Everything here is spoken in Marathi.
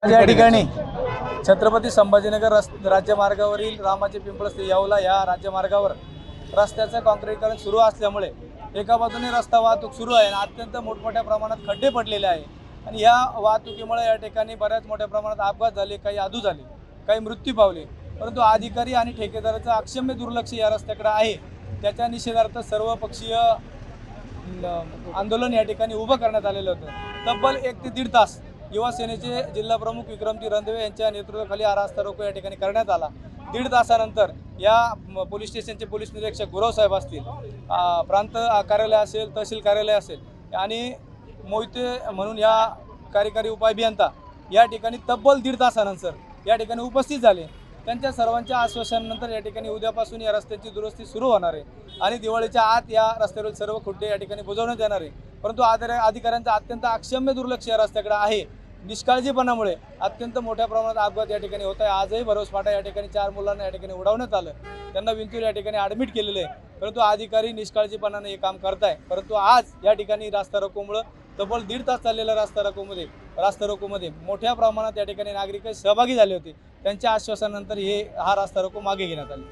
या ठिकाणी छत्रपती संभाजीनगर राज्यमार्गावरील रामाचे पिंपळस ते येवला या राज्यमार्गावर रस्त्याचं काँक्रीटीकरण सुरू असल्यामुळे एका बाजूने रस्ता वाहतूक सुरू आहे आणि अत्यंत मोठमोठ्या प्रमाणात खड्डे पडलेले आहे आणि या वाहतुकीमुळे या ठिकाणी बऱ्याच मोठ्या प्रमाणात अपघात झाले, काही आदू झाले, काही मृत्यू पावले। परंतु अधिकारी आणि ठेकेदाराचं अक्षम्य दुर्लक्ष या रस्त्याकडे आहे। त्याच्या निषेधार्थ सर्वपक्षीय आंदोलन या ठिकाणी उभं करण्यात आलेलं होतं। तब्बल 1 ते 1.5 तास युवा सेनेचे जिल्हा प्रमुख विक्रमजी रंधवे यांच्या नेतृत्वाखाली हा रास्ता रोको या ठिकाणी करण्यात आला। 1.5 तासानंतर या पोलीस स्टेशनचे पोलीस निरीक्षक गुरव साहेब असतील, प्रांत कार्यालय असेल, तहसील कार्यालय असेल आणि मोहिते म्हणून या कार्यकारी उपाभियंता या ठिकाणी तब्बल 1.5 तासानंतर या ठिकाणी उपस्थित झाले। त्यांच्या सर्वांच्या आश्वासनानंतर या ठिकाणी उद्यापासून या रस्त्याची दुरुस्ती सुरू होणार आहे आणि दिवाळीच्या आत या रस्त्यावरील सर्व खड्डे या ठिकाणी बुजवण्यात येणार आहे। परंतु अधिकाऱ्यांचा अत्यंत अक्षम्य दुर्लक्ष या रस्त्याकडे आहे। निष्काळजीपणामुळे अत्यंत मोठ्या प्रमाणात अपघात या ठिकाणी होत आहे। आजही भरोसपाटा या ठिकाणी 4 मुलांना या ठिकाणी उडवण्यात आलं, त्यांना विंचूर या ठिकाणी ॲडमिट केलेलं आहे। परंतु अधिकारी निष्काळजीपणाने हे काम करताय। परंतु आज या ठिकाणी रास्ता रोकोमुळे तब्बल 1.5 तास चाललेल्या रास्ता रोकोमध्ये मोठ्या प्रमाणात या ठिकाणी नागरिक सहभागी झाले होते। त्यांच्या आश्वासनानंतर हा रास्ता रोको मागे घेण्यात आले।